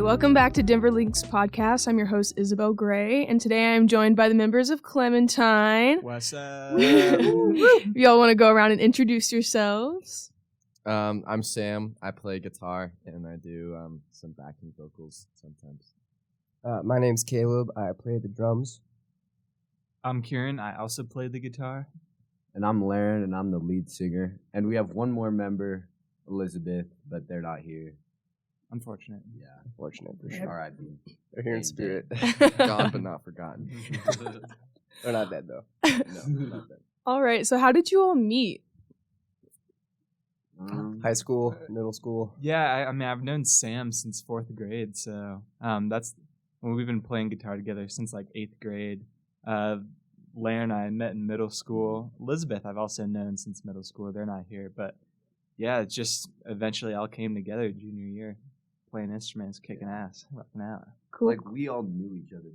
welcome back to Denver Lynx podcast. I'm your host, Isabel Gray, and today I'm joined by the members of Clementine. What's up? Y'all want to go around and introduce yourselves? I'm Sam. I play guitar, and I do some backing vocals sometimes. My name's Caleb. I play the drums. I'm Kieran. I also play the guitar. And I'm Laren, and I'm the lead singer. And we have one more member, Elizabeth, but they're not here. Unfortunate. Yeah. Unfortunate for sure. R.I.P. They're here in spirit. Gone but not forgotten. They're not dead, though. No, not that. All right, so how did you all meet? High school, middle school. Yeah, I mean, I've known Sam since 4th grade, so that's when we've been playing guitar together since like 8th grade. Laren and I met in middle school. Elizabeth I've also known since middle school. They're not here, but yeah, it just eventually all came together junior year, playing instruments, kicking ass, rocking out. Cool. Like, we all knew each other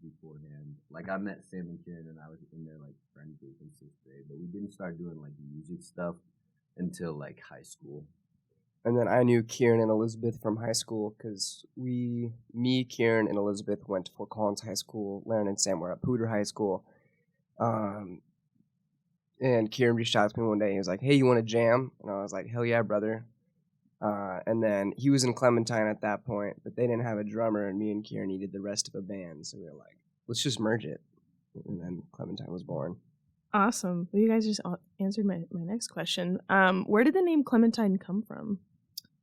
beforehand. Like, I met Sam and Kieran, and I was in their, like, friend group in 6th grade, but we didn't start doing, like, music stuff until, like, high school. And then I knew Kieran and Elizabeth from high school because me, Kieran, and Elizabeth went to Fort Collins High School. Laren and Sam were at Pooter High School. And Kieran reached out to me one day. He was like, "Hey, you want to jam?" And I was like, "Hell yeah, brother." And then he was in Clementine at that point, but they didn't have a drummer, and me and Kieran needed the rest of a band. So we were like, let's just merge it. And then Clementine was born. Awesome. Well, you guys just answered my next question. Where did the name Clementine come from?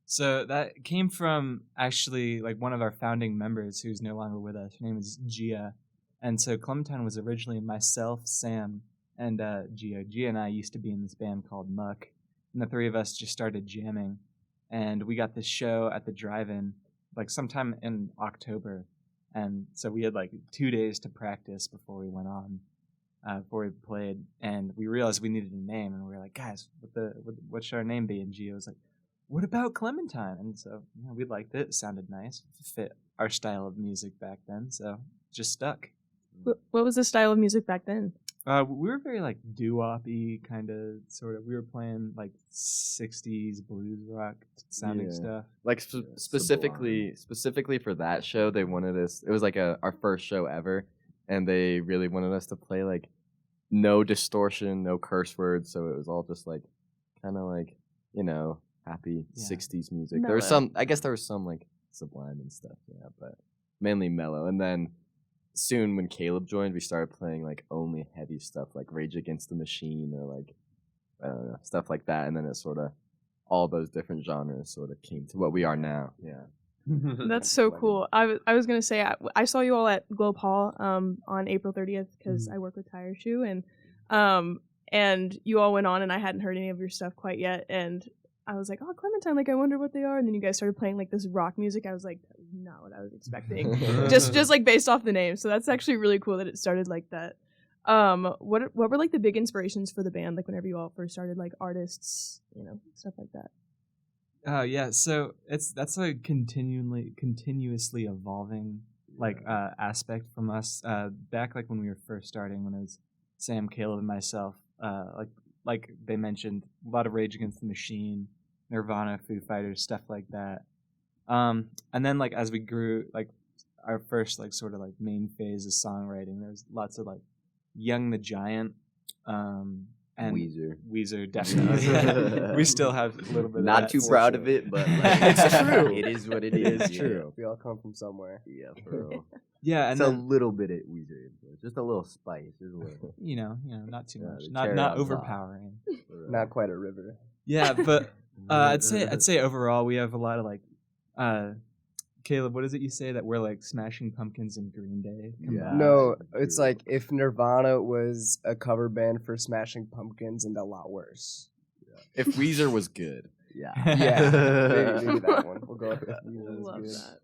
So that came from actually like one of our founding members who's no longer with us. Her name is Gia. And so Clementine was originally myself, Sam, and Gia. Gia and I used to be in this band called Muck. And the three of us just started jamming. And we got this show at the drive-in like sometime in October. And so we had like 2 days to practice before we went on, before we played. And we realized we needed a name. And we were like, guys, what should our name be? And Gia was like, what about Clementine? And so we liked it. It sounded nice. It fit our style of music back then. So just stuck. What was the style of music back then? We were very like doo-wop-y kind of sort of. We were playing like 60s blues rock sounding stuff. Like specifically for that show, they wanted us. It was like our first show ever, and they really wanted us to play like no distortion, no curse words. So it was all just like kind of like happy 60s music. Mellow. There was some. I guess there was some like Sublime and stuff. Yeah, but mainly mellow. And then soon when Caleb joined, we started playing like only heavy stuff like Rage Against the Machine or like I don't know, stuff like that, and then it sort of all those different genres sort of came to what we are now. Yeah. That's so cool. I was gonna say I saw you all at Globe Hall on April 30th because I work with Tire Shoe, and you all went on, and I hadn't heard any of your stuff quite yet, and I was like, oh, Clementine, like I wonder what they are. And then you guys started playing like this rock music. I was like, that was not what I was expecting. just like based off the name. So that's actually really cool that it started like that. What were like the big inspirations for the band? Like whenever you all first started, like artists, stuff like that. Yeah. So that's a continuously evolving like aspect from us. Back like when we were first starting, when it was Sam, Caleb, and myself. Like they mentioned, a lot of Rage Against the Machine, Nirvana, Foo Fighters, stuff like that. And then like as we grew, like our first like sort of like main phase of songwriting, there's lots of like Young the Giant, and Weezer definitely. We still have a little bit. Not of that. too proud of it, but like, It's true. It is what it is. It's true. We all come from somewhere. Yeah, for real. Yeah, and It's then, a little bit of Weezer influence, just a little spice. Just a little. not too much, the not cherry on top. overpowering. Not quite a river. Yeah, but I'd say overall we have a lot of like, Caleb, what is it you say that we're like Smashing Pumpkins and Green Day? Yeah. No, it's like if Nirvana was a cover band for Smashing Pumpkins and a lot worse. If Weezer was good. Yeah. Yeah, maybe that one. We'll go with that. Love Good. that.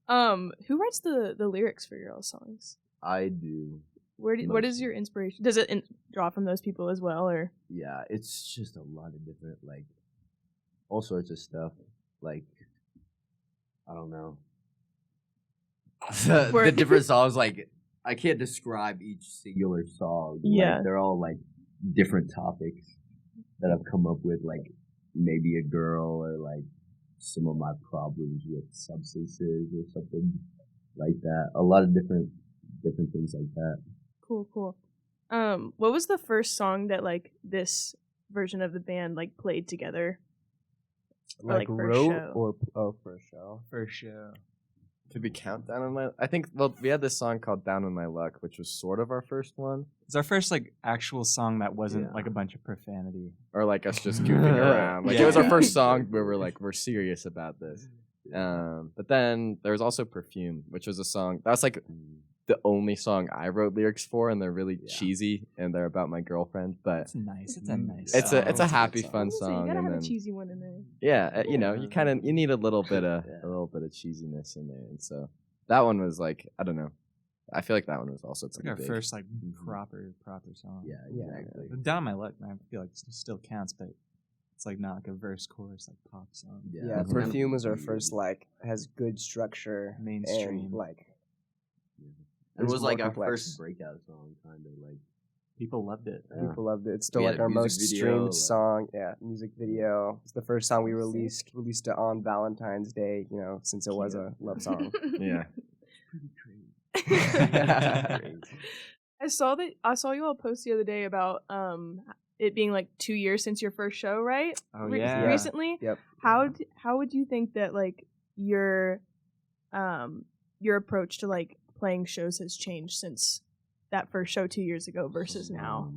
Yeah. Who writes the lyrics for your all songs? I do. What is your inspiration? Does it draw from those people as well, or? Yeah, it's just a lot of different, like, all sorts of stuff. Like, I don't know. The different songs, like, I can't describe each singular song. Yeah. Like, they're all, like, different topics that I've come up with, like, maybe a girl or, like, some of my problems with substances or something like that. A lot of different things like that. Cool. What was the first song that like this version of the band like played together? Or, Like for a wrote show? for a show. For sure. Could we count Down on My? I think. Well, we had this song called "Down on My Luck," which was sort of our first one, It's our first like actual song that wasn't Yeah. like a bunch of profanity. or like us just goofing around. Like it was our first song where we're serious about this. But then there was also "Perfume," which was a song that's like the only song I wrote lyrics for, and they're really cheesy and they're about my girlfriend. But It's nice. It's a nice. it's song. a good happy, song. fun So you song. gotta And have a then cheesy one in there. yeah, you need a little bit of cheesiness in there, and so that one was like I don't know. I feel like that one was also It's like pretty our big. first like proper song. Yeah, exactly. But Down on My Luck, I feel like it still counts, but it's like not like a verse chorus like pop song. Yeah, Mhm. Perfume was our first like has good structure, Mainstream. and, like It was like more our complex. first breakout song, kind of like. People loved it. People loved it. It's still We like had a our music most video, streamed like- song. Yeah, music video. It's the first song we Sick. released it on Valentine's Day. You know, since it was a love song. Yeah. I saw you all post the other day about it being like 2 years since your first show, right? Oh yeah. Recently. Yep. How would you think that like your approach to like playing shows has changed since that first show 2 years ago versus now?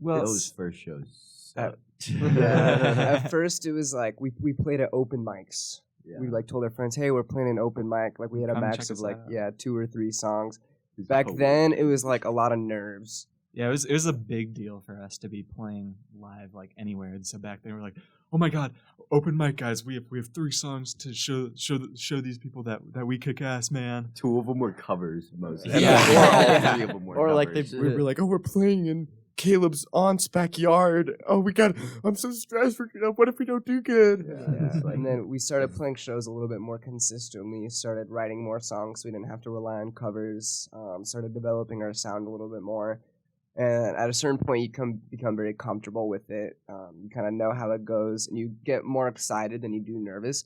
Well, Those first shows sucked. At first, it was like we played at open mics. Yeah. We like told our friends, "Hey, we're playing an open mic." Like we had a Come max check of us like out. 2 or 3 songs. Just Back co-work. then, it was like a lot of nerves. yeah, it was a big deal for us to be playing live like anywhere. And so back then we're like, oh my god, open mic guys, we have 3 songs to show these people that we kick ass, man. 2 of them were covers, mostly. Yeah. Or all 3 of them were Or like covers. we were like, oh, we're playing in Caleb's aunt's backyard. Oh, I'm so stressed. What if we don't do good? Yeah. And then we started playing shows a little bit more consistently. Started writing more songs, so we didn't have to rely on covers. Started developing our sound a little bit more. And at a certain point, you become very comfortable with it. You kind of know how it goes, and you get more excited than you do nervous.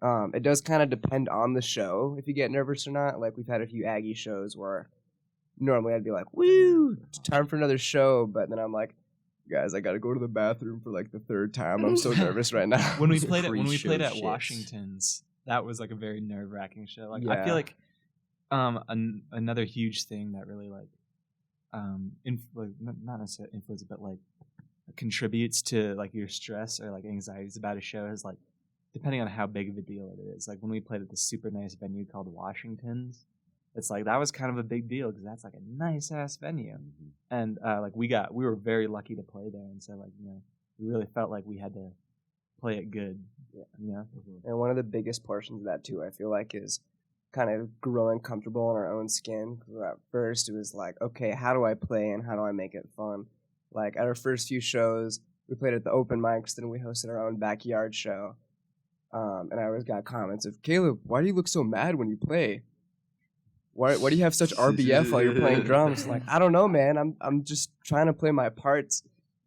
It does kind of depend on the show if you get nervous or not. Like we've had a few Aggie shows where normally I'd be like, "Woo, it's time for another show," but then I'm like, "Guys, I gotta go to the bathroom for like the 3rd time. I'm so nervous right now." When we It's a played at pre-show shit. Washington's, that was like a very nerve-wracking show. Like I Yeah. feel like another huge thing that really like not necessarily influences, but like contributes to like your stress or like anxieties about a show is like depending on how big of a deal it is. Like when we played at this super nice venue called Washington's, it's like that was kind of a big deal because that's like a nice ass venue, and like we were very lucky to play there, and so like we really felt like we had to play it good. And one of the biggest portions of that too, I feel like, is kind of growing comfortable in our own skin. 'Cause at first, it was like, okay, how do I play and how do I make it fun? Like at our first few shows, we played at the open mics, then we hosted our own backyard show. And I always got comments of, "Caleb, why do you look so mad when you play? Why do you have such RBF while you're playing drums?" Like, I don't know, man. I'm just trying to play my parts.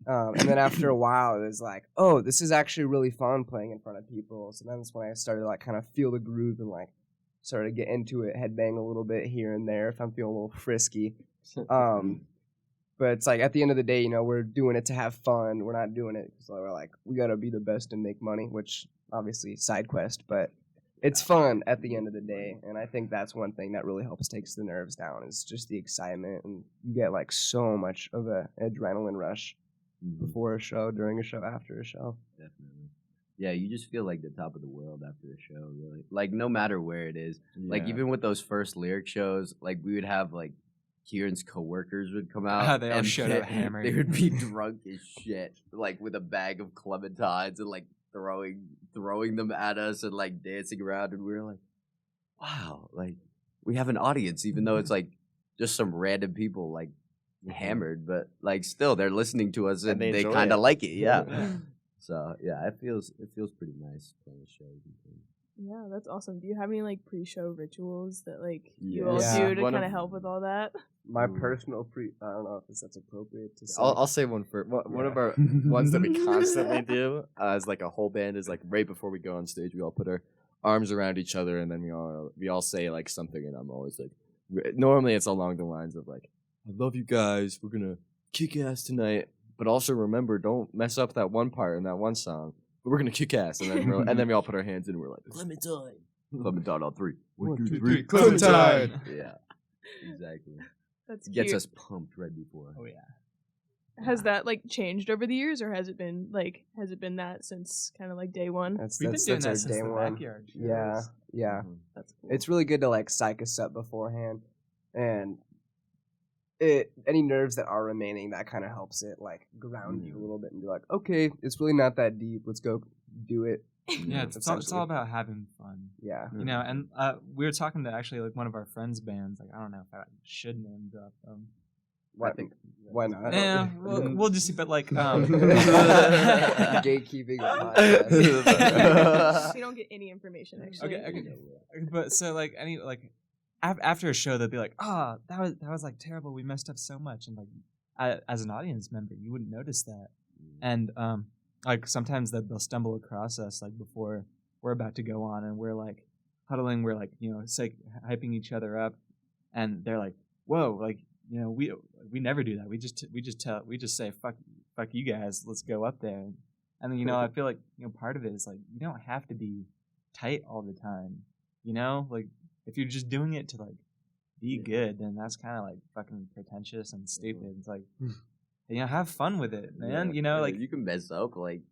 And then after a while, it was like, oh, this is actually really fun playing in front of people. So that's when I started to like kind of feel the groove and like started to get into it, headbang a little bit here and there if I'm feeling a little frisky. But it's like at the end of the day, we're doing it to have fun. We're not doing it because we're like, we got to be the best and make money, which obviously side quest, but it's fun at the end of the day. And I think that's one thing that really helps takes the nerves down is just the excitement. And you get like so much of an adrenaline rush before a show, during a show, after a show. Definitely. Yeah, you just feel like the top of the world after a show, really. Like, no matter where it is. Like, Yeah. even with those first lyric shows, like, we would have, like, Kieran's coworkers would come out. They all showed up hammered. They would be drunk as shit, like, with a bag of clementines and, like, throwing them at us and, like, dancing around. And we were like, wow, like, we have an audience, even though it's, like, just some random people, like, hammered. But, like, still, they're listening to us and they they enjoy kind it. of like it, yeah. So yeah, it feels pretty nice playing shows and things. Yeah, that's awesome. Do you have any like pre-show rituals that like you Yeah. all Yeah. do to One kind of of- help with all that? My personal I don't know if that's appropriate to say. I'll say one for one of our ones that we constantly do as like a whole band is like right before we go on stage, we all put our arms around each other and then we all say like something, and I'm always like, normally it's along the lines of like, I love you guys, we're gonna kick ass tonight, but also remember, don't mess up that one part in that one song. But we're gonna kick ass, and then we all put our hands in and we're like, Clementine. Clementine on 3. 1, 2, 3. three, Clementine. Yeah, exactly. That's cute. Gets us pumped right before. Oh yeah. Has that like changed over the years, or has it been that since kind of like day one? That's We've been doing that's that our since day the one. backyard shows. Yeah, yeah. That's cool. It's really good to like psych us up beforehand, and any nerves that are remaining, that kind of helps it like ground you a little bit and be like, okay, it's really not that deep. Let's go do it. Yeah, it's all about having fun. Yeah. You know, and we were talking to actually like one of our friends' bands. Like, I don't know if I should name drop them. Why, why not? Yeah, we'll just see. But like, Gatekeeping. The podcast. You don't get any information actually. okay. But so like after a show, they'll be like, that was like terrible. We messed up so much, and like as an audience member, you wouldn't notice that. And like sometimes they'll stumble across us like before we're about to go on, and we're like huddling, we're like, you know, it's like hyping each other up, and they're like, whoa, like, you know, we never do that. We just say fuck you guys, let's go up there. And then, you know, I feel like, you know, part of it is like, you don't have to be tight all the time, you know, like if you're just doing it to like be good, then that's kind of like fucking pretentious and stupid. It's like, you know, have fun with it, man. Yeah. You know, Yeah, like you can mess up. Like,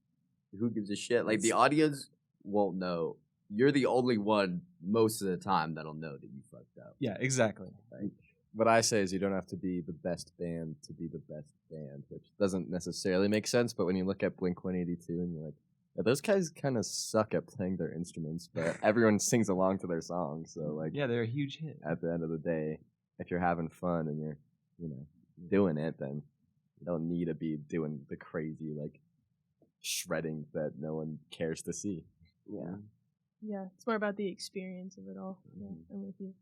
who gives a shit? Like, the audience won't know. You're the only one most of the time that'll know that you fucked up. yeah, exactly. Like, What I say is you don't have to be the best band to be the best band, which doesn't necessarily make sense. But when you look at Blink-182 and you're like, yeah, those guys kind of suck at playing their instruments, but everyone sings along to their songs. So like, Yeah, they're a huge hit. at the end of the day, if you're having fun and you're, you know, doing it, then you don't need to be doing the crazy like shredding that no one cares to see. Yeah. Yeah, it's more about the experience of it all. Yeah, I'm with you.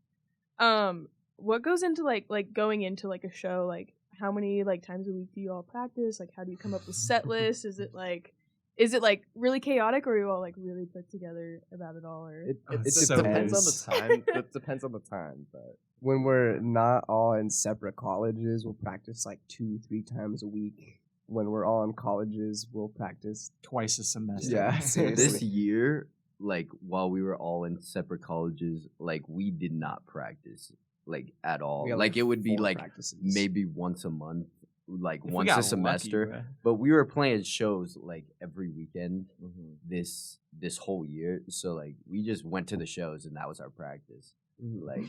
What goes into like going into like a show? Like, how many like times a week do you all practice? Like, how do you come up with set lists? Is it like really chaotic, or are you all like really put together about it all? Or It so depends on loose. the time. It depends on the time, but When we're not all in separate colleges, we'll practice like 2-3 times a week. When we're all in colleges, we'll practice. Twice a semester. Yeah, this seriously. year, like, while we were all in separate colleges, like, we did not practice, like, at all. We had, Like, it would be, 4 like, practices. maybe once a month, like, If we once got a lucky, semester. bro. But we were playing shows, like, every weekend mm-hmm. this whole year. So, like, we just went to the shows, and that was our practice. Like,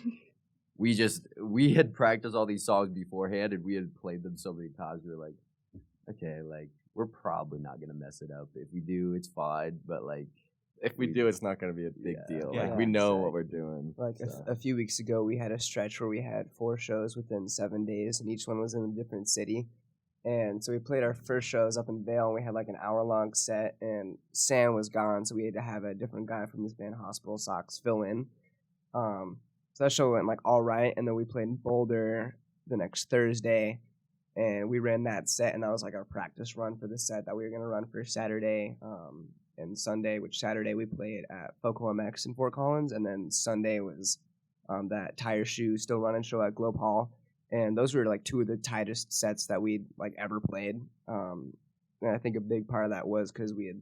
we had practiced all these songs beforehand, and we had played them so many times. We were like, okay, like, we're probably not gonna mess it up. If we do, it's fine. But like, if we do, it's not going to be a big Yeah. deal. Yeah. Like we know what Exactly. we're doing. Like so. a few weeks ago, we had a stretch where we had 4 shows within 7 days, and each one was in a different city. And so we played our first shows up in Vail, and we had like an hour-long set, and Sam was gone, so we had to have a different guy from his band, Hospital Socks, fill in. So that show went like all right, and then we played in Boulder the next Thursday, and we ran that set, and that was like our practice run for the set that we were gonna run for Saturday and Sunday. Which Saturday we played at Focal MX in Fort Collins, and then Sunday was that Tire Shoe Still Running show at Globe Hall, and those were like 2 of the tightest sets that we'd like ever played. And I think a big part of that was because we had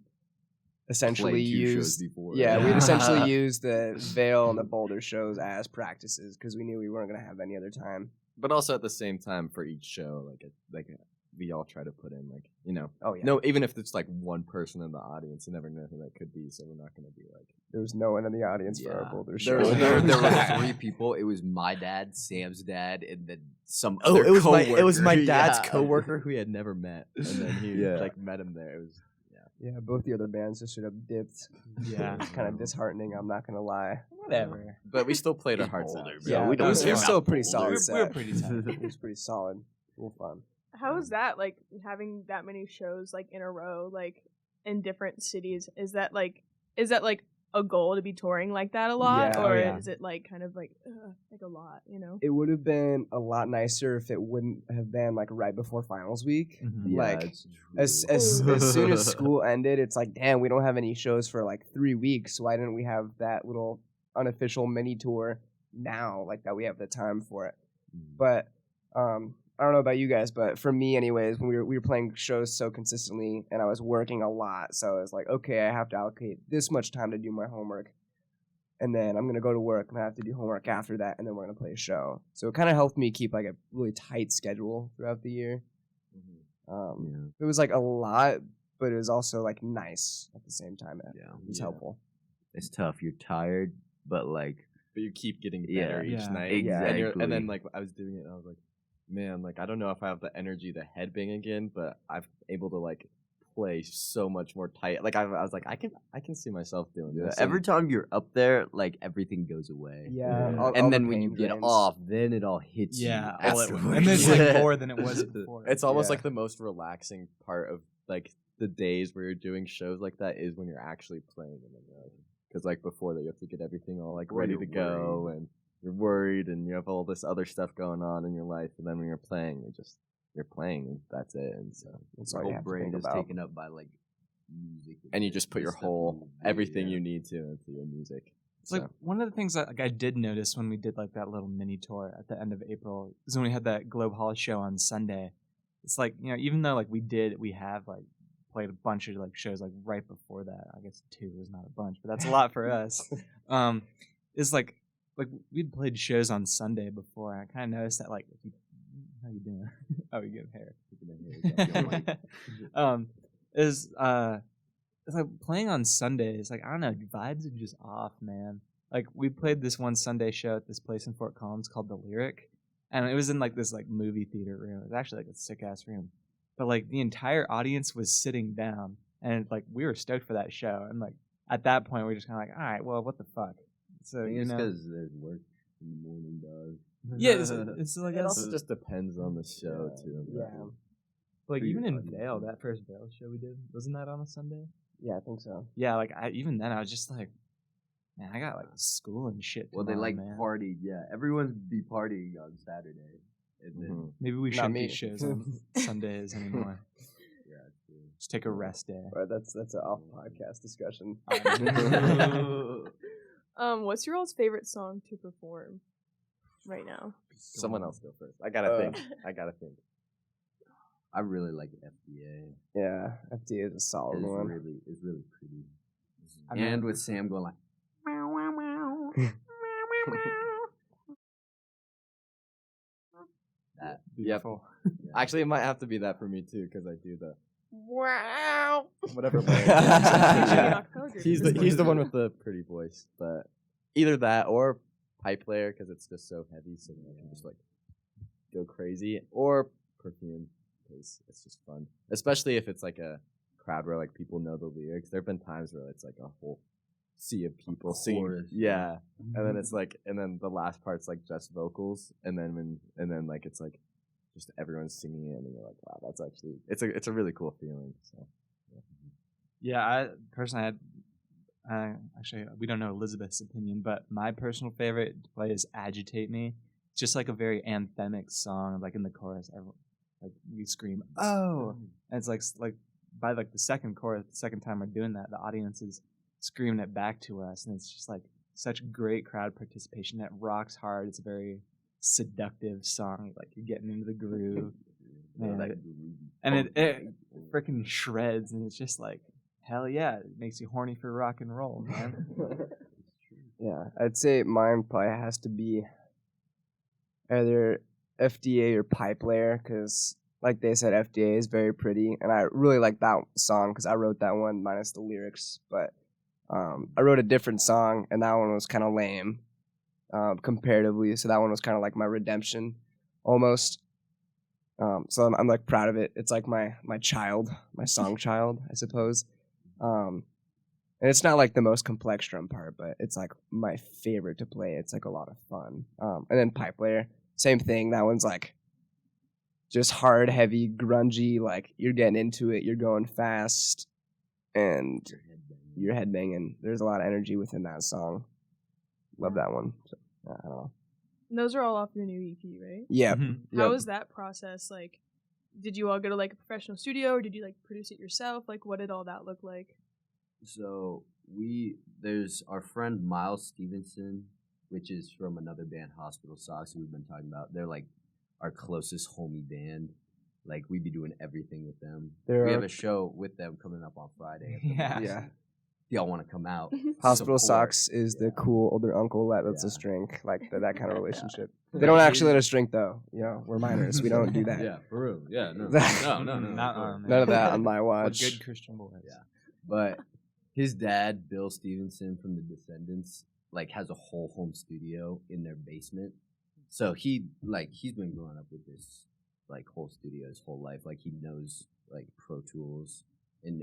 essentially played 2 shows used before. yeah, Yeah. we'd essentially used the Vail and the Boulder shows as practices because we knew we weren't gonna have any other time. But also at the same time, for each show, we all try to put in like, you know, Oh yeah, no, even if it's like one person in the audience, you never know who that could be. So we're not going to be like, there was no one in the audience for our Yeah. Boulder There, show. there were 3 people. It was my dad, Sam's dad, and then some oh, other it was coworker. my dad's Yeah. coworker who he had never met, and then he Yeah. like met him there. It was Yeah, both the other bands just straight up dipped. Yeah. It's kind of disheartening. I'm not gonna lie. Whatever. but we still played our It's hearts Boulder, out. bro. Yeah, We it don't was, care still a about pretty Boulder. solid We're set. pretty tight. It was pretty solid. Real fun. How is that like having that many shows like in a row, like in different cities? Is that like a goal to be touring like that a lot, Yeah. or Oh, yeah. is it like kind of like a lot, you know? It would have been a lot nicer if it wouldn't have been like right before finals week. Mhm. Yeah, Like it's as true. soon as school ended, it's like, damn, we don't have any shows for like 3 weeks. Why didn't we have that little unofficial mini tour now, like that we have the time for it? But I don't know about you guys, but for me, anyways, when we were playing shows so consistently, and I was working a lot, so I was like, okay, I have to allocate this much time to do my homework, and then I'm gonna go to work, and I have to do homework after that, and then we're gonna play a show. So it kind of helped me keep like a really tight schedule throughout the year. It was like a lot, but it was also like nice at the same time. It was helpful. It's tough. You're tired, but like, But you keep getting Yeah. better each Yeah. night. Exactly. And then like I was doing it and I was like, man, like I don't know if I have the energy to headbang again, but I'm able to like play so much more tight. Like I was like, I can see myself doing this. every time you're up there, like everything goes away. Yeah, Yeah. all And the then when pain you get drains. off, then it all hits you. Yeah, all at once. afterwards. And it's like more than it was before. It's almost Yeah. like the most relaxing part of like the days where you're doing shows like that is when you're actually playing them. Because like before that, you have to get everything all like Or ready you're to go, and you're worried, and you have all this other stuff going on in your life. And then when you're playing, you're playing, and that's it. And so That's Your all you whole have to brain think is about. taken up by like music. and you just put the your stuff you whole need to do, everything yeah. you need to into your music. It's like So, one of the things that like I did notice when we did like that little mini tour at the end of April is when we had that Globe Hall show on Sunday. It's like, you know, even though like we have like played a bunch of like shows like right before that. I guess 2 is not a bunch, but that's a lot for us. It's like we'd played shows on Sunday before, and I kind of noticed that like, how you doing? Oh, you getting hair? Is it's like playing on Sundays. Like I don't know, vibes are just off, man. Like we played this one Sunday show at this place in Fort Collins called the Lyric, and it was in like this like movie theater room. It was actually like a sick ass room, but like the entire audience was sitting down, and like we were stoked for that show. And like at that point, we were just kind of like, all right, well, what the fuck? So you it's know, because there's work in the morning, dog. yeah, it's like it that's, also just depends on the show too. Yeah, like who even your in audience Vail, is. that first Vail show we did, wasn't that on a Sunday? yeah, I think so. Yeah, like even then I was just like, man, I got like school and shit. Well, they tomorrow, like man. party. Yeah, everyone's be partying on Saturday, and then Maybe we Not shouldn't me. do shows on Sundays anymore. yeah, it's Just take a rest day. But that's an off podcast discussion. What's your all's favorite song to perform right now? Someone else go first. I gotta think. I really like FDA. Yeah, FD is a solid It's one. really pretty. I mean- And with Sam going like, that. Beautiful. Actually, it might have to be that for me too, because I do the Wow. whatever. He's He's the one with the pretty voice, but either that or pipe player because it's just so heavy, so you can just like go crazy, or perfume because it's just fun, especially if it's like a crowd where like people know the lyrics. There've been times where it's like a whole sea of people singing, chorus, yeah, and then it's like, and then the last part's like just vocals, and then like it's like just everyone's singing it, and you're like, wow, that's actually it's a really cool feeling. So. Yeah, I personally had. Actually, we don't know Elizabeth's opinion, but my personal favorite to play is "Agitate Me." It's just like a very anthemic song. Like in the chorus, everyone, like we scream "Oh!" and it's like by like the second chorus, the second time we're doing that, the audience is screaming it back to us, and it's just like such great crowd participation. It rocks hard. It's a very seductive song. Like you're getting into the groove, and it freaking shreds, and it's just like. Hell yeah, it makes you horny for rock and roll, man. Yeah, I'd say mine probably has to be either FDA or Pipe Layer, because like they said, FDA is very pretty, and I really like that song because I wrote that one minus the lyrics, but I wrote a different song, and that one was kind of lame comparatively, so that one was kind of like my redemption almost. So I'm like proud of it. It's like my child, my song child, I suppose. And it's not like the most complex drum part, but it's like my favorite to play. It's like a lot of fun. And then Pipe Layer, same thing. That one's like just hard, heavy, grungy. Like you're getting into it, you're going fast, and you're headbanging. There's a lot of energy within that song. Love that one. So, I don't know. And those are all off your new EP, right? Yeah. How was that process? Like, did you all go to like a professional studio, or did you like produce it yourself? Like, what did all that look like? So there's our friend Miles Stevenson, which is from another band, Hospital Socks, who we've been talking about. They're like our closest homie band. Like, we'd be doing everything with them. We have a show with them coming up on Friday. Yeah. Y'all want to come out? Hospital support. Socks is the cool older uncle that lets us drink, like that kind of relationship. They don't actually let us drink though. You know, we're minors. We don't do that. Yeah, for real. Yeah, no. None of that on my watch. Good Christian boys. Yeah. But his dad, Bill Stevenson from the Descendants, like has a whole home studio in their basement. So he's been growing up with this like whole studio his whole life. Like, he knows like Pro Tools and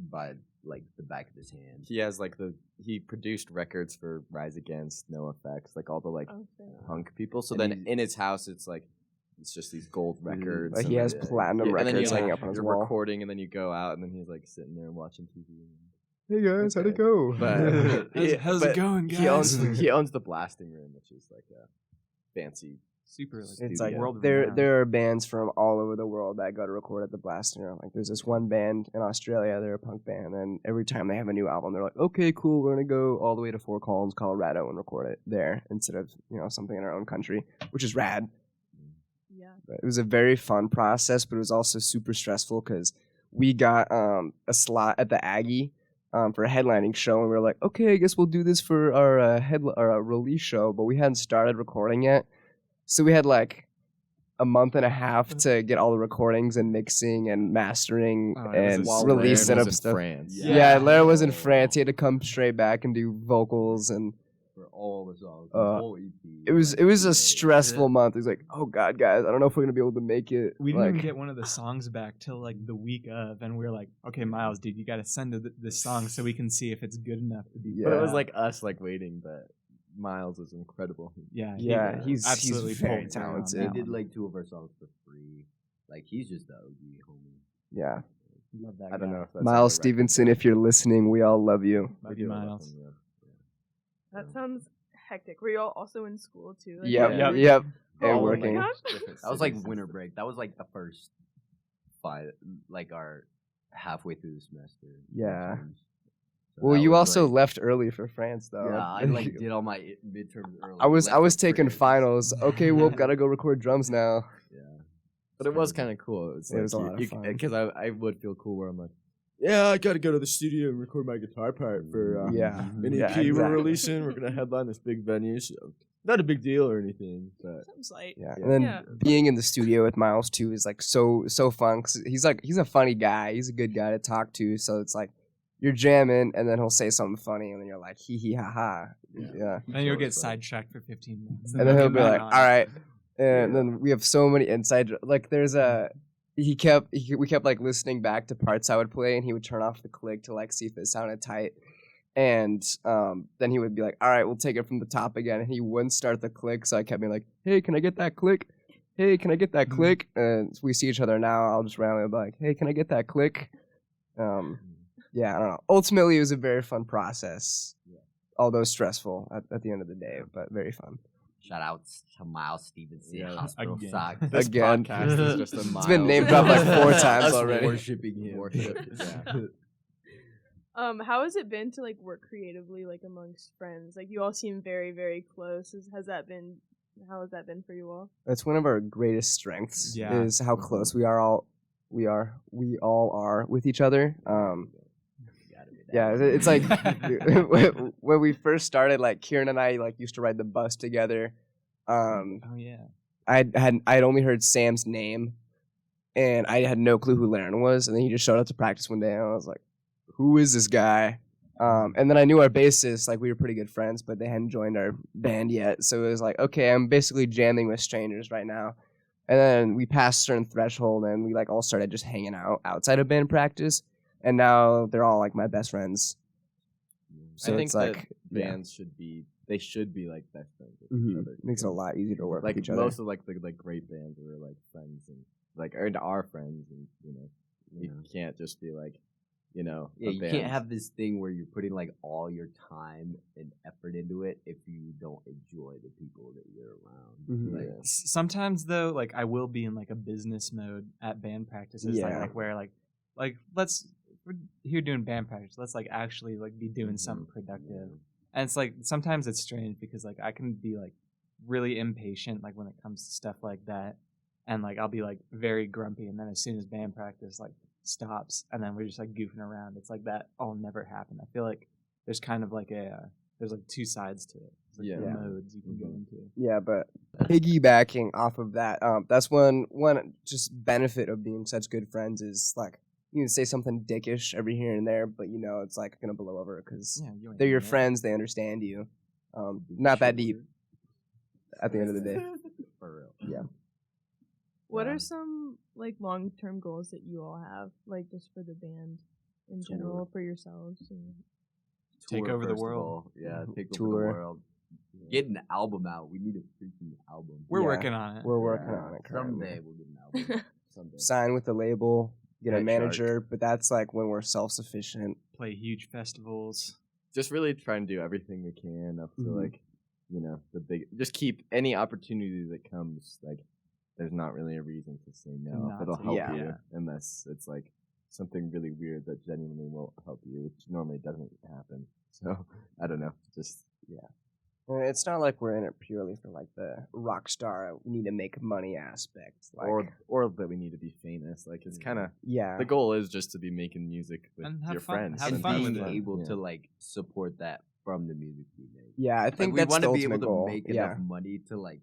by like the back of his hand. He has like he produced records for Rise Against, No Effects, like all the like punk people. So And then in his house, it's just these gold records. Like, he has platinum and then records you, hanging up on his you're wall. recording, and then you go out, and then he's like sitting there watching TV. Hey guys, how'd it go? But How's it going, guys? He owns the blasting room, which is like a fancy. Super. Like, It's like world there are bands from all over the world that go to record at the Blasting Room. Like, there's this one band in Australia, they're a punk band, and every time they have a new album, they're like, okay, cool, we're gonna go all the way to Fort Collins, Colorado, and record it there instead of something in our own country, which is rad. Yeah. But it was a very fun process, but it was also super stressful because we got a slot at the Aggie for a headlining show, and we were like, okay, I guess we'll do this for our release show, but we hadn't started recording yet. So we had like a month and a half to get all the recordings and mixing and mastering and release setup stuff. France. Yeah, Lara was in France. He had to come straight back and do vocals and For all the songs, the whole EP. it was a stressful month. It was like, oh god, guys, I don't know if we're gonna be able to make it. We didn't even get one of the songs back till like the week of, and we were like, okay, Miles, dude, you got to send this song so we can see if it's good enough to be. But it was like us like waiting, but Miles was incredible. Yeah, he's absolutely very pulled through on talented. He that did one. like 2 of our songs for free. Like, he's just the OG homie. Yeah, Love that I don't guy. know if that's Miles Stevenson, if you're listening, we all love you. Love you, Miles. That sounds hectic. Were you all also in school too? Like, Yep, you were- yep, Oh and my working. gosh. That was like winter break. That was like the first like our halfway through the semester. Yeah. midterms. So Well, that you was, also like- left early for France, though. Yeah, I like did all my midterms early. I was left for taking prayers. finals. Okay, well, gotta go record drums now. Yeah. But it was kind of cool. It's It was a lot of fun. Because I would feel cool where I'm like, yeah, I got to go to the studio and record my guitar part for Yeah. an EP Yeah, we're exactly. releasing. We're gonna headline this big venue, so not a big deal or anything. But Sounds like Yeah, and then Yeah. being in the studio with Miles too is like so fun. 'Cause he's a funny guy. He's a good guy to talk to. So it's like you're jamming, and then he'll say something funny, and then you're like hee hee ha ha. Yeah. Then you'll get sidetracked for 15 minutes. And then he'll get be back like, on. all right. And then we have so many inside. Like there's we kept like listening back to parts I would play, and he would turn off the click to like see if it sounded tight. And then he would be like, all right, we'll take it from the top again. And he wouldn't start the click, so I kept being like, hey, can I get that click? Hey, can I get that click? And we see each other now. I'll just randomly be like, hey, can I get that click? Yeah, I don't know. Ultimately, it was a very fun process. Although stressful at the end of the day, but very fun. Shout out to Miles Stevenson, Yeah, Hospital again. Socks. this Again. podcast is just a It's been name dropped like 4 times Us already. worshiping him. How has it been to like work creatively like amongst friends? Like you all seem very, very close. How has that been for you all? That's one of our greatest strengths. Yeah. Is how close we all are with each other. Yeah, it's like when we first started, like Kieran and I like used to ride the bus together. Oh yeah. I'd only heard Sam's name, and I had no clue who Laren was. And then he just showed up to practice one day, and I was like, "Who is this guy?" And then I knew our bassist, like we were pretty good friends, but they hadn't joined our band yet. So it was like, okay, I'm basically jamming with strangers right now. And then we passed a certain threshold, and we like all started just hanging out outside of band practice. And now they're all like my best friends. So I think it's like that bands should be like best friends with each Mhm. other. Makes it a lot easier to work Like with each other. most of like the great bands are like friends and like are our friends, and you can't just be like, you know, Yeah, a you band. can't have this thing where you're putting like all your time and effort into it if you don't enjoy the people that you're around. Mhm. Like, Yeah. Sometimes though, like I will be in like a business mode at band practices, Yeah. like where like we're here doing band practice. Let's like actually like be doing something productive. And it's like sometimes it's strange because like I can be like really impatient like when it comes to stuff like that, and like I'll be like very grumpy, and then as soon as band practice like stops, and then we're just like goofing around, it's like that all never happen. I feel like there's kind of like there's like two sides to it. There's, like, Yeah. modes you can go into. Yeah, but piggybacking off of that, that's one just benefit of being such good friends is like you can say something dickish every here and there, but you know it's like gonna blow over because Yeah, you ain't they're your doing it. friends, they understand you. Not that deep at the end of the day. For real. Yeah. What Yeah. are some like long-term goals that you all have, like just for the band in general, for yourselves? And... Take Tour, over the first of world. all. Yeah, take over Tour. the world. Get an album out. We need a freaking album. We're Yeah. working on it. We're working on it currently. Someday we'll get an album. Someday. Sign with the label, get a Right, manager, but that's like when we're self-sufficient. Play huge festivals. Just really try and do everything we can up to Mhm. like, you know, the big. Just keep any opportunity that comes. Like, there's not really a reason to say no. Not If it'll to, help yeah. you, unless it's like something really weird that genuinely won't help you, which normally doesn't happen. So I don't know. Just And it's not like we're in it purely for like the rock star, we need to make money aspect. Like, or that we need to be famous. Like it's kind of yeah, the goal is just to be making music with And have your fun- friends have And fun being with it. able Yeah. to like support that from the music we make. yeah. I think Like, we that's want the to be ultimate able to goal. make yeah, enough money to like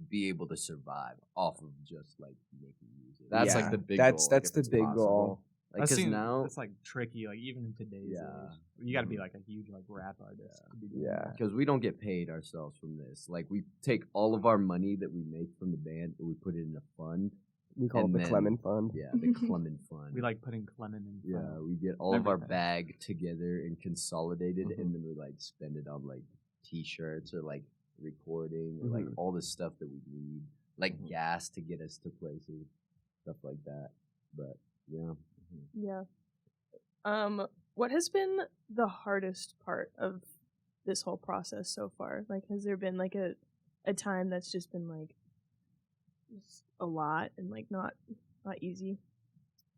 be able to survive off of just like making music. that's Yeah. like the big That's- goal. Like, that's if the it's big goal. possible. Like, cause now, it's like tricky, like even in today's Yeah. age, you got to be like a huge like rap artist. To be doing Yeah. that. because we don't get paid ourselves from this. Like we take all of our money that we make from the band and we put it in a fund. we call it and the then- Clement Fund. Yeah, the Clement Fund. We like putting Clement in. Yeah, front. we get all of our Everything. bag together and consolidated, Mhm. and then we like spend it on like T-shirts or like recording or like Mhm. all the stuff that we need, like Mhm. gas to get us to places, stuff like that. But yeah, Yeah. What has been the hardest part of this whole process so far? Like, has there been like a time that's just been like just a lot and like not easy?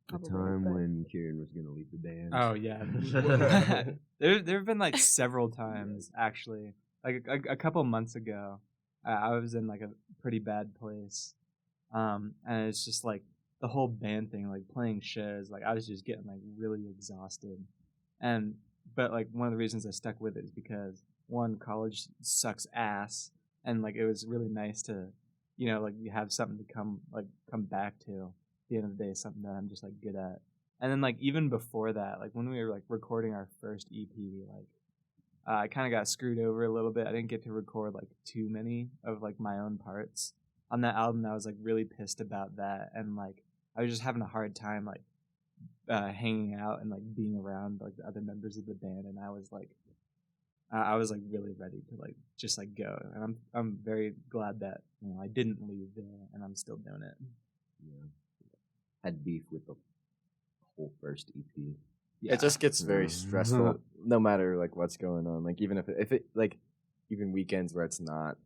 the Probably, time but- when Kieran was gonna leave the band. Oh yeah. there have been like several times actually. Like a couple months ago, I was in like a pretty bad place, and it's just like the whole band thing, like playing shows. Like I was just getting like really exhausted, but like one of the reasons I stuck with it is because one, college sucks ass, and like it was really nice to, you know, like you have something to come back to. At the end of the day, something that I'm just like good at. And then like even before that, like when we were like recording our first EP, like I kind of got screwed over a little bit. I didn't get to record like too many of like my own parts on that album. I was like really pissed about that, and like I was just having a hard time like hanging out and like being around like the other members of the band, and I was like really ready to like just like go. And I'm very glad that, you know, I didn't leave and I'm still doing it. Yeah. Had beef with the whole first EP. It just gets very Mhm. stressful, no matter like what's going on. Like even if it like even weekends where it's not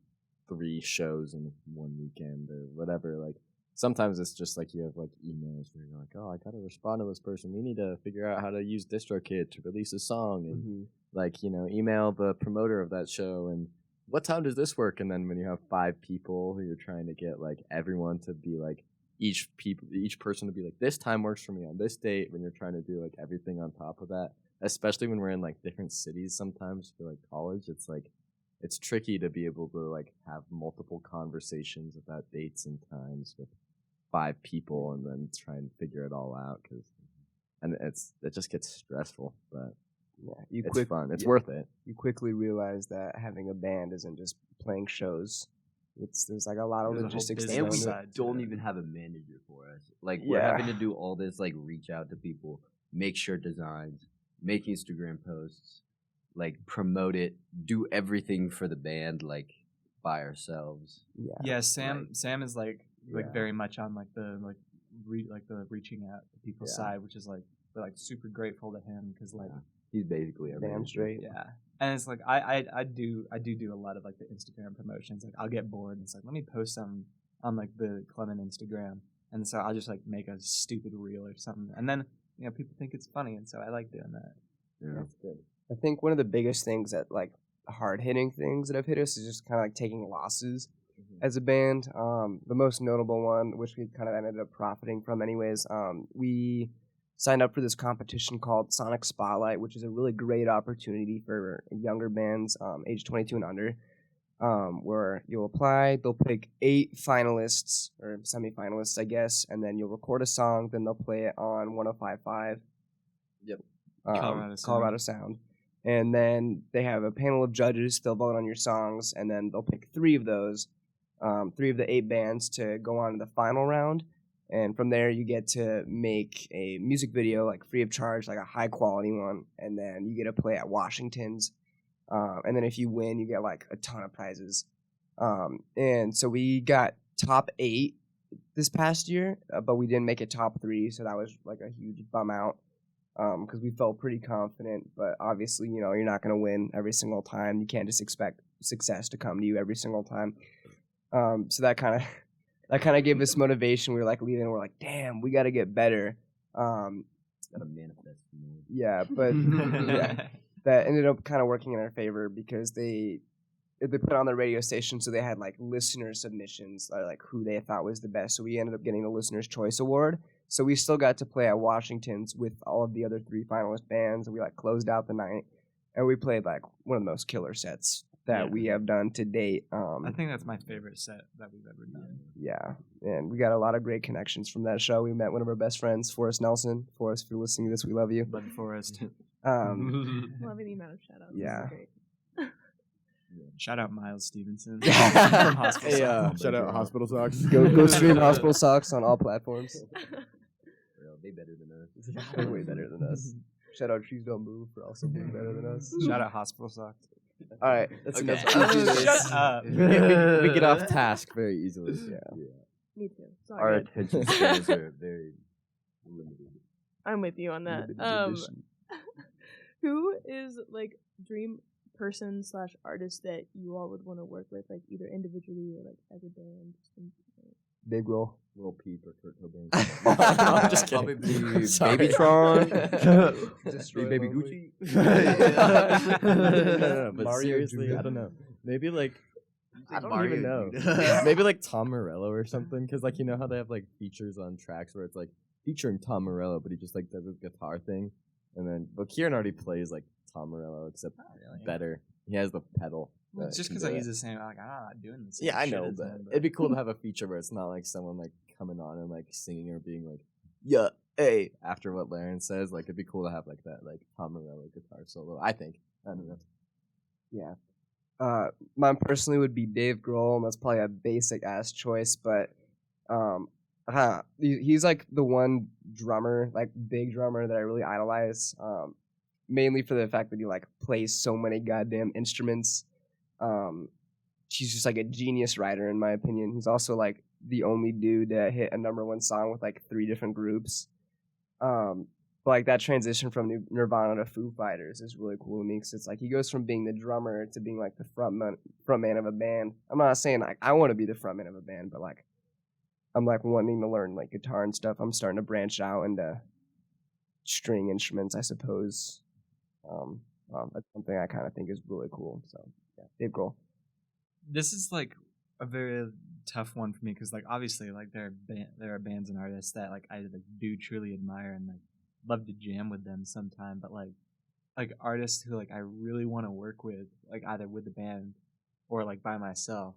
3 shows in one weekend or whatever. Like sometimes it's just like you have like emails where you're like, oh, I gotta respond to this person. We need to figure out how to use DistroKid to release a song, and like, you know, email the promoter of that show and what time does this work? And then when you have 5 people who you're trying to get like everyone to be like each person to be like, this time works for me on this date, when you're trying to do like everything on top of that, especially when we're in like different cities sometimes for like college, it's like it's tricky to be able to like have multiple conversations about dates and times with 5 people and then try and figure it all out, and it just gets stressful, but Yeah, it's fun. It's worth it. You quickly realize that having a band isn't just playing shows. There's like a lot of There's a whole logistics that business And go we into it. side to don't it. even have a manager for us. Like we're Yeah. having to do all this, like reach out to people, make shirt designs, make Instagram posts, like promote it, do everything for the band, like by ourselves. Yeah, Sam is like Yeah. very much on like the the reaching out to people's Yeah. side, which is like we're like super grateful to him because like he's basically our Damn manager. straight. yeah. And it's like I do a lot of like the Instagram promotions. Like I'll get bored and it's like let me post some on like the Clement Instagram, and so I'll just like make a stupid reel or something, and then people think it's funny, and so I like doing that. Yeah. That's good. I think one of the biggest things that like hard hitting things that have hit us is just kind of like taking losses as a band. The most notable one, which we kind of ended up profiting from anyways, we signed up for this competition called Sonic Spotlight, which is a really great opportunity for younger bands, age 22 and under, where you'll apply, they'll pick 8 finalists or semi-finalists, I guess, and then you'll record a song, then they'll play it on 105.5. Yep. Colorado Sound. And then they have a panel of judges. They'll vote on your songs, and then they'll pick 3 of those, 3 of the 8 bands to go on to the final round. And from there, you get to make a music video, like free of charge, like a high quality one. And then you get to play at Washington's. And then if you win, you get like a ton of prizes. And so we got top 8 this past year, but we didn't make it top 3. So that was like a huge bum out. Because we felt pretty confident, but obviously, you're not going to win every single time. You can't just expect success to come to you every single time. So that kind of gave us motivation. We were like leaving, we're like, damn, we got to get better. Gotta manifest. Yeah, but yeah, that ended up kind of working in our favor because they put on the radio station, so they had like listener submissions, like who they thought was the best. So we ended up getting the Listener's Choice Award. So we still got to play at Washington's with all of the other 3 finalist bands, and we like closed out the night, and we played like one of the most killer sets that we have done to date. I think that's my favorite set that we've ever done. Yeah, and we got a lot of great connections from that show. We met one of our best friends, Forrest Nelson. Forrest, if you're listening to this, we love you. Love Forrest. Loving the amount of shout outs. Yeah. This is great. Shout out Miles Stevenson from Hospital Hey, Socks. shout out Hospital Socks. Go stream Hospital Socks on all platforms. They better than us. They're way better than us. Shout out Trees Don't Move for also being better than us. Shout out Hospital Socks. All right, that's Okay. enough. Shut up. We get off task very easily. Yeah. Me too. It's all Our good. attention spans are very limited. I'm with you on that. Limited edition. Who is like dream person / artist that you all would want to work with, like either individually or like as a band? Big Grohl. Lil Peep or Kurt Cobain. No, I'm just kidding. Probably Sorry. Babytron. Destroy Baby Lonely. Gucci. No, but Mario seriously, Jr. I don't know. Maybe like I don't Mario even know. Jr. Maybe like Tom Morello or something, because like how they have like features on tracks where it's like featuring Tom Morello, but he just like does his guitar thing, and then but Kieran already plays like Tom Morello except better. He has the pedal. Well, that just can because do I it. use the same, like I'm not doing this. Yeah, I know, but it'd be cool to have a feature where it's not like someone like coming on and like singing or being like, yeah, hey, after what Laren says. Like it'd be cool to have like that, like Tom Morello guitar solo. I think. I don't know. Yeah. Mine personally would be Dave Grohl, and that's probably a basic ass choice, but he's like the one drummer, like big drummer that I really idolize. Mainly for the fact that he like plays so many goddamn instruments. He's just like a genius writer in my opinion. He's also like the only dude that hit a #1 song with like 3 different groups. But like that transition from Nirvana to Foo Fighters is really cool to me, because it's like he goes from being the drummer to being like the frontman of a band. I'm not saying like I want to be the frontman of a band, but like I'm like wanting to learn like guitar and stuff. I'm starting to branch out into string instruments, I suppose. That's something I kind of think is really cool. So yeah, Dave Grohl. This is like a very tough one for me because like obviously like there are bands and artists that like I like, do truly admire and like love to jam with them sometime, but like artists who like I really want to work with, like either with the band or like by myself.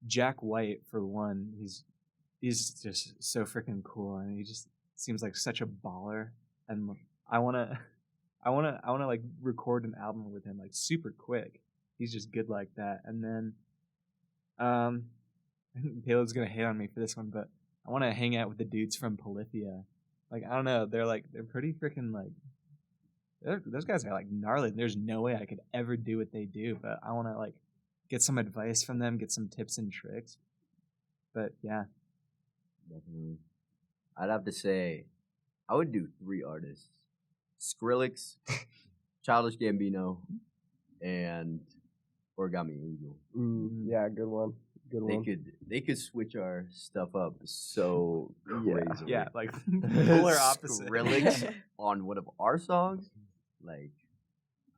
Jack White for one, he's just so freaking cool, and he just seems like such a baller, and I wanna like record an album with him like super quick. He's just good like that. And then I think Caleb's gonna hate on me for this one, but I want to hang out with the dudes from Polyphia. Like I don't know, they're pretty freaking like those guys are like gnarly. There's no way I could ever do what they do, but I want to like get some advice from them, get some tips and tricks. But yeah, Definitely. I'd have to say I would do 3 artists: Skrillex, Childish Gambino, and Origami Angel. Yeah, good one. Good one. They could switch our stuff up so crazy. Yeah, like polar opposite. Skrillex on one of our songs, like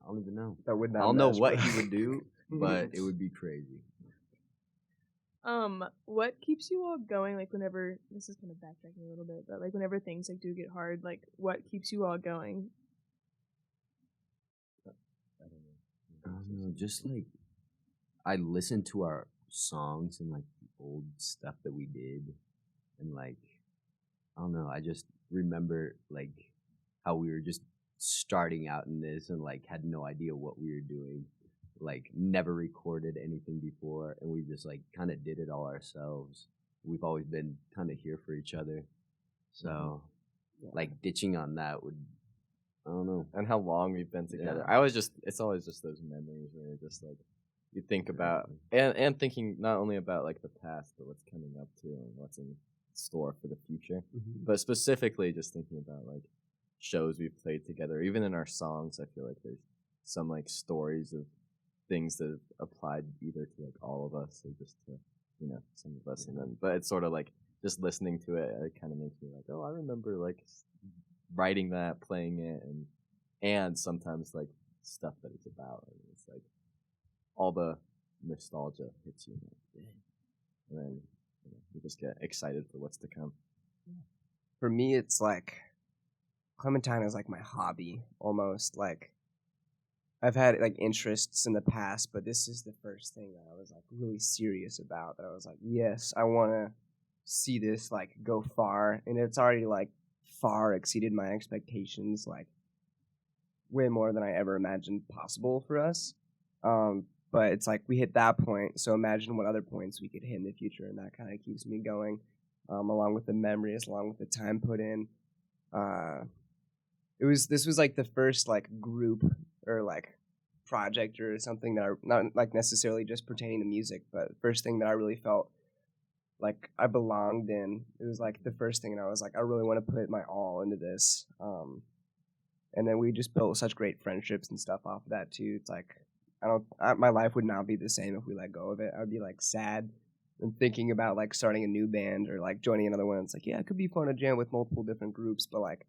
I don't even know. That would not I don't know match, what bro. he would do, but it would be crazy. What keeps you all going? Like whenever this is kind of backtracking a little bit, but like whenever things like do get hard, like what keeps you all going? I don't know, just like I listen to our songs and like the old stuff that we did, and like I don't know, I just remember like how we were just starting out in this and like had no idea what we were doing, like never recorded anything before, and we just like kind of did it all ourselves. We've always been kind of here for each other, so like ditching on that would, I don't know. And how long we've been together. Yeah. It's always just those memories where you're just like, you think about, and thinking not only about like the past, but what's coming up too and what's in store for the future. But specifically just thinking about like shows we've played together. Even in our songs, I feel like there's some like stories of things that have applied either to like all of us or just to, you know, some of us. And then, but it's sort of like just listening to it, it kind of makes me like, oh, I remember like writing that, playing it, and sometimes like stuff that it's about. And it's like all the nostalgia hits you, and then you just get excited for what's to come. For me, it's like Clementine is like my hobby almost. Like I've had like interests in the past, but this is the first thing that I was like really serious about. That I was like, yes, I want to see this like go far, and it's already like far exceeded my expectations, like way more than I ever imagined possible for us. But it's like we hit that point, so imagine what other points we could hit in the future, and that kind of keeps me going, along with the memories, along with the time put in. This was like the first like group or like project or something that I, not like necessarily just pertaining to music, but first thing that I really felt like I belonged in. It was like the first thing, and I was like, I really want to put my all into this. And then we just built such great friendships and stuff off of that too. It's like my life would not be the same if we let go of it. I would be like sad and thinking about like starting a new band or like joining another one. It's like, yeah, it could be fun to jam with multiple different groups, but like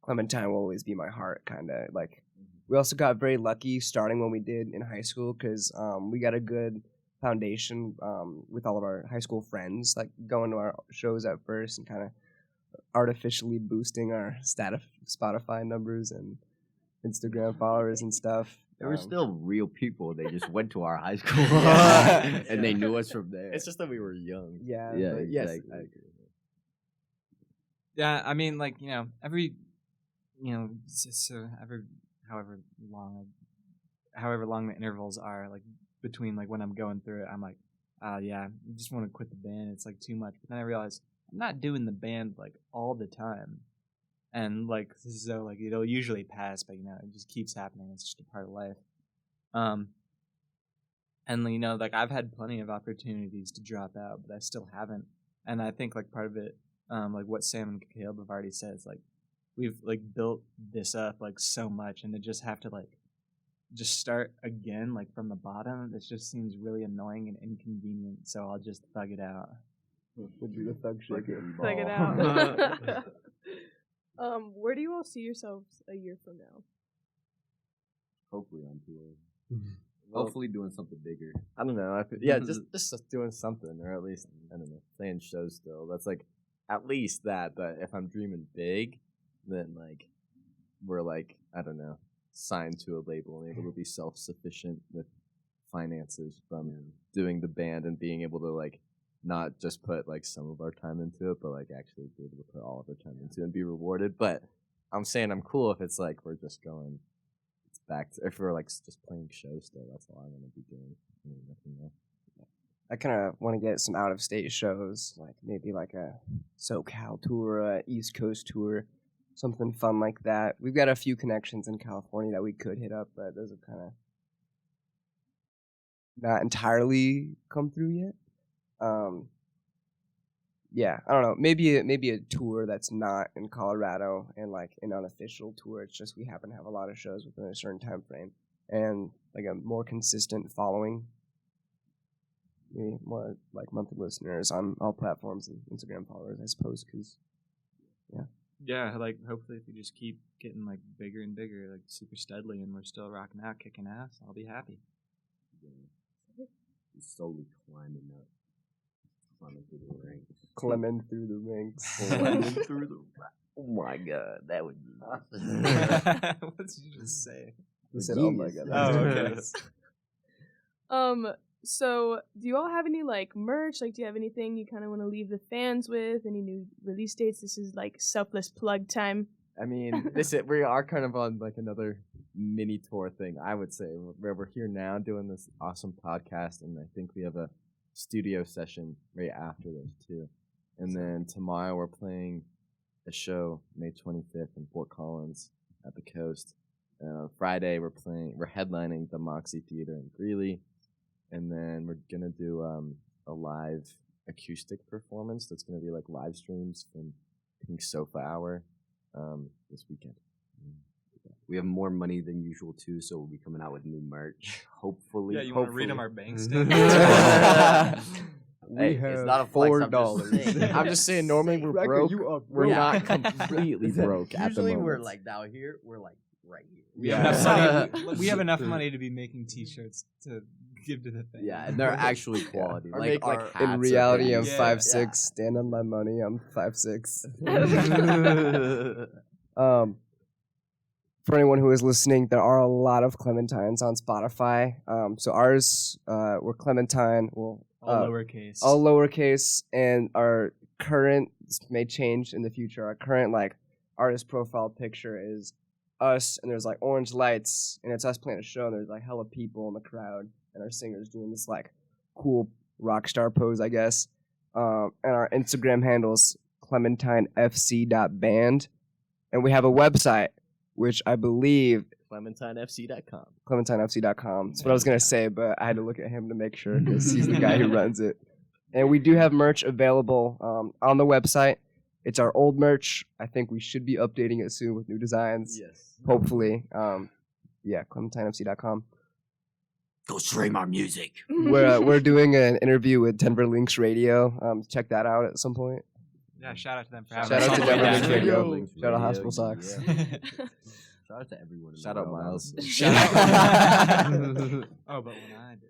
Clementine will always be my heart, kind of. Like we also got very lucky starting when we did in high school because we got a good foundation with all of our high school friends, like going to our shows at first and kind of artificially boosting our Spotify numbers and Instagram followers and stuff. They were still real people. They just went to our high school and they knew us from there. It's just that we were young. Yeah, Yeah, but yes, exactly. I agree. Yeah, I mean, like, you know, so every however long the intervals are, like between like when I'm going through it, I'm like, yeah, I just want to quit the band. It's like too much. But then I realize I'm not doing the band like all the time, and like so like it'll usually pass, but you know it just keeps happening. It's just a part of life. And you know, like I've had plenty of opportunities to drop out, but I still haven't. And I think like part of it, like what Sam and Caleb have already said, is like we've like built this up like so much, and to just have to like just start again like from the bottom, it just seems really annoying and inconvenient. So I'll just thug it out. We'll do the thug shit. Thug it out. Where do you all see yourselves a year from now? Hopefully on tour. Hopefully doing something bigger. I don't know. Yeah, just doing something, or at least I don't know, playing shows still. That's like at least that. But if I'm dreaming big, then like we're like I don't know, signed to a label and able to be self-sufficient with finances from doing the band and being able to like not just put like some of our time into it, but like actually be able to put all of our time into it and be rewarded. But I'm saying I'm cool if it's like we're just going. Back to, if we're like just playing shows still, that's all I want to be doing. Nothing else. I kind of want to get some out of state shows, like maybe like a SoCal tour, a East Coast tour, something fun like that. We've got a few connections in California that we could hit up, but those have kind of not entirely come through yet. yeah, I don't know. Maybe a tour that's not in Colorado and like an unofficial tour. It's just we happen to have a lot of shows within a certain time frame and like a more consistent following. Maybe more like monthly listeners on all platforms and Instagram followers, I suppose. Because Yeah, like hopefully if we just keep getting like bigger and bigger, like super steadily, and we're still rocking out, kicking ass, I'll be happy. Yeah. Slowly climbing up. Climbing through the ranks. Clement through the ranks. Climbing through the Oh my god, that would be awesome. What did you just say? He said, "Oh my Genius. god." Oh, okay. So do you all have any like merch? Like, do you have anything you kind of want to leave the fans with? Any new release dates? This is like selfless plug time. I mean, we are kind of on like another mini tour thing, I would say, where we're here now doing this awesome podcast, and I think we have a studio session right after this too. And then tomorrow we're playing a show May 25th in Fort Collins at the Coast. Friday we're headlining the Moxie Theater in Greeley, and then we're gonna do a live acoustic performance that's gonna be like live streams from Pink Sofa Hour this weekend. We have more money than usual too, so we'll be coming out with new merch. Hopefully. Yeah, you want to read them our bank statement? Hey, it's not a flex, I'm just saying. I'm just saying, normally we're broke. We're not completely broke at the Usually moment. we're like down here, we're like right here. We have enough money to be making T-shirts to give to the fans. Yeah, and they're actually quality. Or Like, make, like, our hats In or reality, I'm Yeah. 5'6". Stand on my money. I'm 5'6". For anyone who is listening, there are a lot of Clementines on Spotify. So ours, we're Clementine. Well, All lowercase. all lowercase, and our current, this may change in the future, our current like artist profile picture is us, and there's like orange lights, and it's us playing a show, and there's like hella people in the crowd, and our singer's doing this like cool rock star pose, I guess. And our Instagram handle's clementinefc.band, and we have a website, which I believe ClementineFC.com. clementinefc.com. That's what I was going to say, but I had to look at him to make sure because he's the guy who runs it. And we do have merch available on the website. It's our old merch. I think we should be updating it soon with new designs. yes. Hopefully. clementinefc.com. Go stream our music. We're doing an interview with Denver Lynx Radio. Check that out at some point. Yeah, shout out to them for having Shout us out all to the way Denver down Lynx here. Radio. Shout out Hospital Socks. Yeah. Shout out to everyone. In Shout the out world. Miles. Shout out. Oh, but when I do.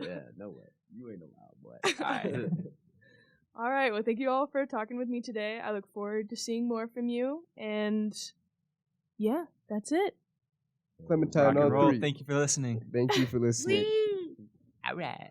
Yeah, no way. You ain't allowed, boy. Alright. All right. Well, thank you all for talking with me today. I look forward to seeing more from you. And yeah, that's it. Clementine Rock and on roll. 3. Thank you for listening. Thank you for listening. All right.